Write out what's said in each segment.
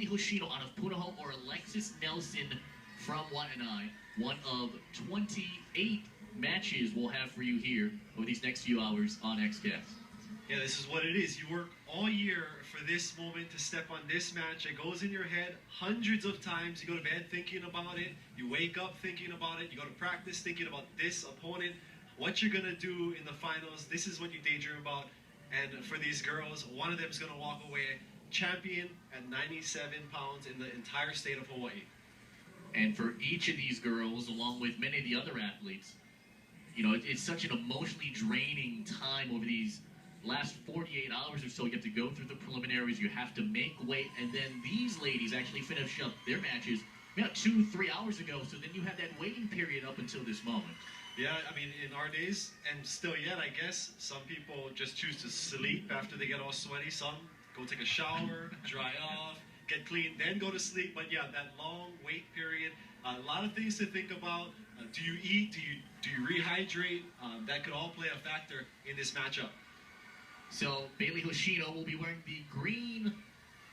Hoshino out of Punahou or Alexis Nelson from Waianae. One of 28 matches we'll have for you here over these next few hours on XCast. Yeah, this is what it is. You work all year for this moment to step on this match. It goes in your head hundreds of times. You go to bed thinking about it. You wake up thinking about it. You go to practice thinking about this opponent, what you're going to do in the finals. This is what you daydream about. And for these girls, one of them is going to walk away champion at 97 pounds in the entire state of Hawaii. And for each of these girls, along with many of the other athletes, you know, it's such an emotionally draining time over these last 48 hours or so. You have to go through the preliminaries, you have to make weight, and then these ladies actually finish up their matches about 2-3 hours ago, so then you have that waiting period up until this moment. Yeah, I mean, in our days, and still yet, I guess, some people just choose to sleep after they get all sweaty. Some go take a shower, dry off, get clean, then go to sleep. But yeah, that long wait period, a lot of things to think about. Do you eat? Do you rehydrate? That could all play a factor in this matchup. So Bailey Hoshino will be wearing the green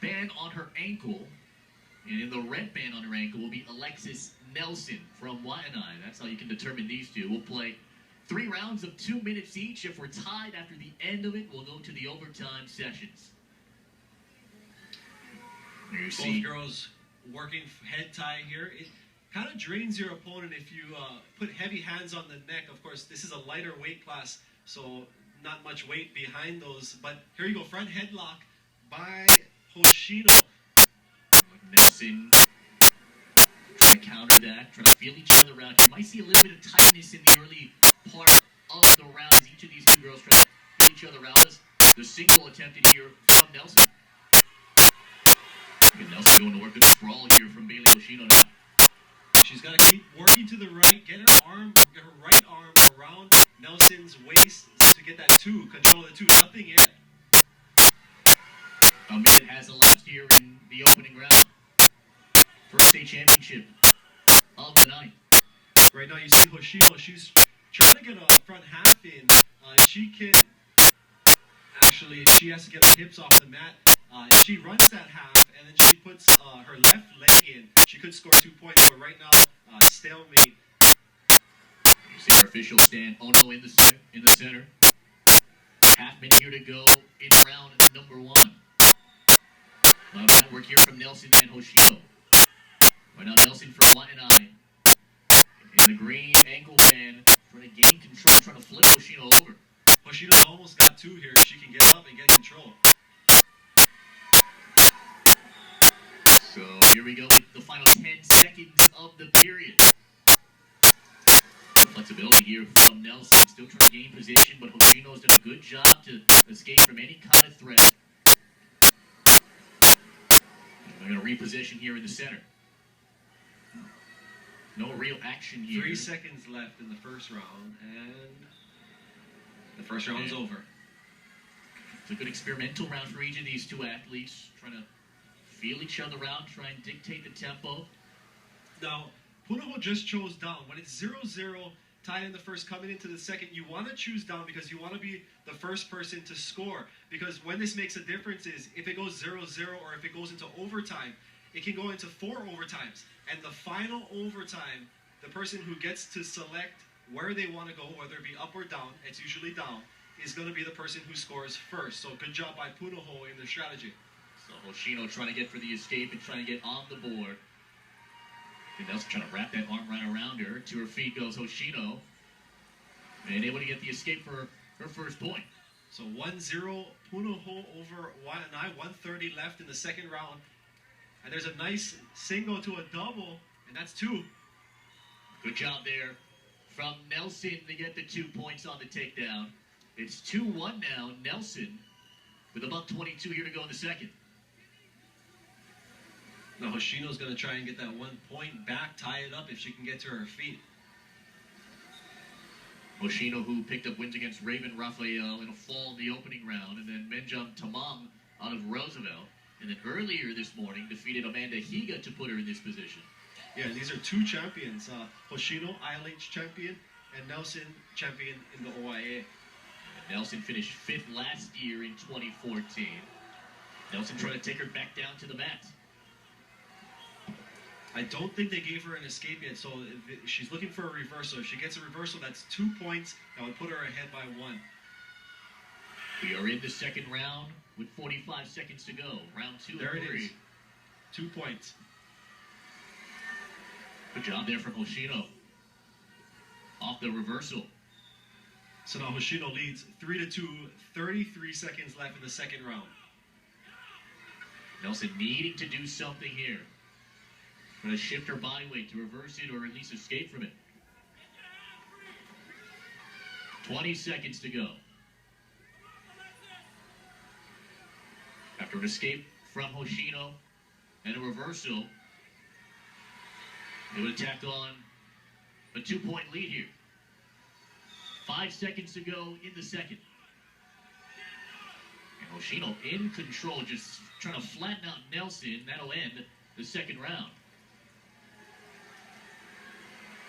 band on her ankle, and in the red band on her ankle will be Alexis Nelson from Waianae. That's how you can determine these two. We'll play 3 rounds of 2 minutes each. If we're tied after the end of it, we'll go to the overtime sessions. You see both girls working head tie here. It kind of drains your opponent if you put heavy hands on the neck. Of course, this is a lighter weight class, so not much weight behind those. But here you go, front headlock by Hoshino. Nelson trying to counter that, trying to feel each other out. You might see a little bit of tightness in the early part of the round as each of these two girls try to feel each other out. As the single attempted here from Nelson. And Nelson going to work with the sprawl here from Bailey Hoshino now. She's got to keep working to the right, get her right arm around Nelson's waist to get that 2, control the 2. Nothing yet. A minute has elapsed here in the opening round. First state championship of the night. Right now you see Hoshino, she's trying to get a front half in. She can, actually, she has to get her hips off the mat. She runs that half, and then she puts her left leg in. She could score 2 points, but right now, stalemate. You see our official stand Ono in the center. Half minute here to go in round number 1. A lot of that work here from Nelson and Hoshino. Right now, Nelson from Waianae in the green ankle band, trying to gain control, trying to flip Hoshino over. Hoshino's almost got 2 here. She can get up and get control. So here we go with the final 10 seconds of the period. Flexibility here from Nelson, still trying to gain position, but Hoshino's done a good job to escape from any kind of threat. They're going to reposition here in the center. No real action here. 3 seconds left in the first round, and the first round's over. It's a good experimental round for each of these two athletes, trying to feel each other out, try and dictate the tempo. Now, Punahou just chose down. When it's 0-0, tied in the first, coming into the second, you want to choose down because you want to be the first person to score. Because when this makes a difference is if it goes 0-0 or if it goes into overtime, it can go into 4 overtimes. And the final overtime, the person who gets to select where they want to go, whether it be up or down, it's usually down, is going to be the person who scores first. So good job by Punahou in their strategy. So Hoshino trying to get for the escape and trying to get on the board. And Nelson trying to wrap that arm right around her. To her feet goes Hoshino. And able to get the escape for her first point. So 1-0 Punahou over Waianae. 1:30 left in the second round. And there's a nice single to a double, and that's 2. Good job there from Nelson to get the 2 points on the takedown. It's 2-1 now. Nelson with about 22 here to go in the second. Now Hoshino's going to try and get that 1 point back, tie it up if she can get to her feet. Hoshino, who picked up wins against Raven Raphael in a fall in the opening round, and then Menjam Tamang out of Roosevelt. And then earlier this morning, defeated Amanda Higa to put her in this position. Yeah, these are 2 champions. Hoshino, ILH champion, and Nelson, champion in the OIA. Nelson finished 5th last year in 2014. Nelson trying to take her back down to the mat. I don't think they gave her an escape yet, so she's looking for a reversal. If she gets a reversal, that's 2 points. That would put her ahead by 1. We are in the second round with 45 seconds to go. Round 2 There and it 3. is. 2 points. Good job there from Hoshino. Off the reversal. So now Hoshino leads 3-2, 33 seconds left in the second round. Nelson needing to do something here. Going to shift her body weight to reverse it or at least escape from it. 20 seconds to go. After an escape from Hoshino and a reversal, they would attack on a 2-point lead here. 5 seconds to go in the second. And Hoshino in control, just trying to flatten out Nelson. That'll end the second round.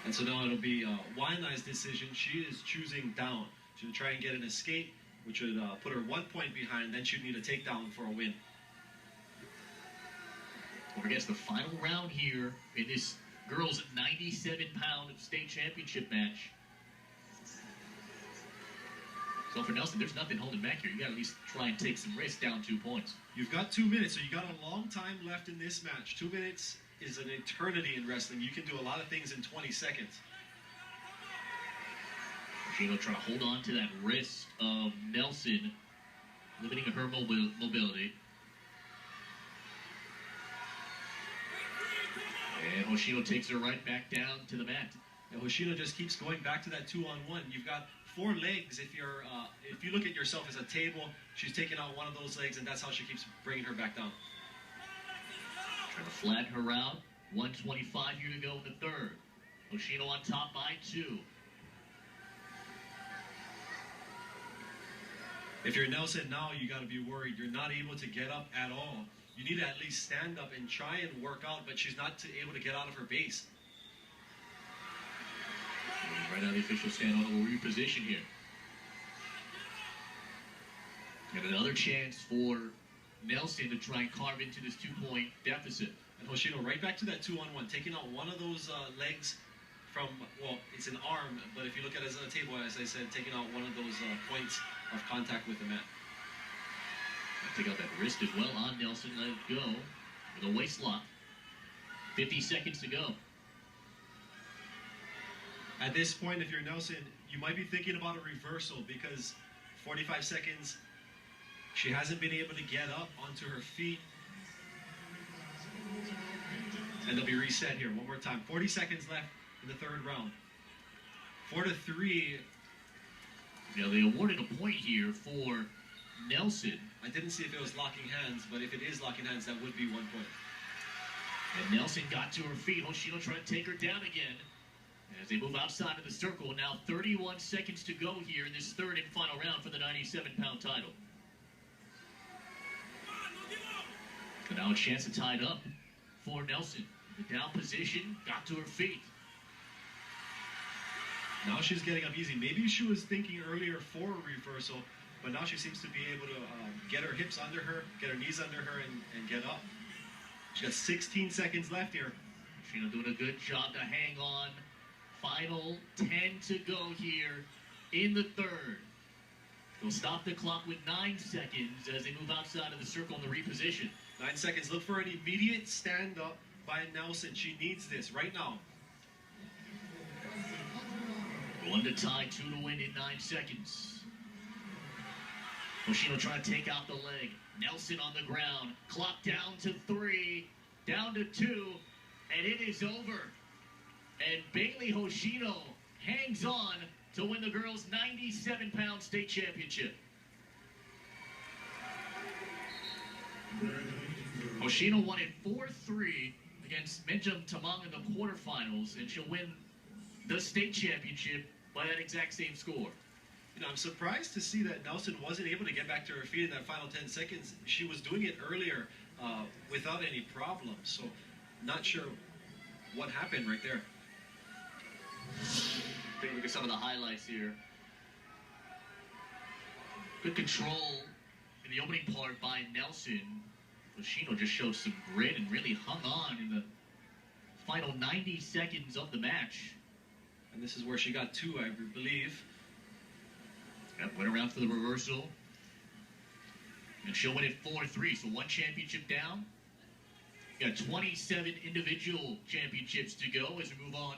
And so now it'll be Waianae's decision. She is choosing down. She'll try and get an escape, which would put her 1 point behind. Then she'd need a takedown for a win. Don't forget, it's the final round here in this girls' 97-pound state championship match. So for Nelson, there's nothing holding back here. You got to at least try and take some risks down 2 points. You've got 2 minutes, so you got a long time left in this match. 2 minutes is an eternity in wrestling. You can do a lot of things in 20 seconds. Hoshino trying to hold on to that wrist of Nelson, limiting her mobility. And Hoshino takes her right back down to the mat. And Hoshino just keeps going back to that 2-on-1. You've got 4 legs. If you look at yourself as a table, she's taking out one of those legs, and that's how she keeps bringing her back down. Trying to flatten her out. 1:25 here to go in the third. Hoshino on top by 2. If you're Nelson now, you got to be worried. You're not able to get up at all. You need to at least stand up and try and work out, but she's not able to get out of her base. Right now the official stand on will reposition here. And another chance for Nelson to try and carve into this 2-point deficit. And Hoshino right back to that 2-on-1, taking out one of those legs from, well, it's an arm, but if you look at it as a table, as I said, taking out one of those points of contact with the mat. Take out that wrist as well on Nelson. Let it go with a waist lock. 50 seconds to go. At this point, if you're Nelson, you might be thinking about a reversal because 45 seconds, she hasn't been able to get up onto her feet. And they'll be reset here one more time. 40 seconds left in the third round. 4-3. Now they awarded a point here for Nelson. I didn't see if it was locking hands, but if it is locking hands, that would be 1 point. And Nelson got to her feet. Hoshino trying to take her down again. As they move outside of the circle, now 31 seconds to go here in this third and final round for the 97-pound title. So now a chance to tie it up for Nelson. The down position, got to her feet. Now she's getting up easy. Maybe she was thinking earlier for a reversal, but now she seems to be able to get her hips under her, get her knees under her, and get up. She got 16 seconds left here. Hoshino doing a good job to hang on. Final 10 to go here in the third. They'll stop the clock with 9 seconds as they move outside of the circle in the reposition. 9 seconds. Look for an immediate stand-up by Nelson. She needs this right now. 1 to tie, 2 to win in 9 seconds. Hoshino trying to take out the leg. Nelson on the ground. Clock down to 3, down to 2, and it is over. And Bailey Hoshino hangs on to win the girls' 97-pound state championship. Hoshino won it 4-3 against Minjung Tamang in the quarterfinals, and she'll win the state championship by that exact same score. You know, I'm surprised to see that Nelson wasn't able to get back to her feet in that final 10 seconds. She was doing it earlier without any problems, so not sure what happened right there. Take a look at some of the highlights here. Good control in the opening part by Nelson. Hoshino just showed some grit and really hung on in the final 90 seconds of the match. And this is where she got 2, I believe. Yep, went around for the reversal. And she'll win it 4-3, so 1 championship down. Got 27 individual championships to go as we move on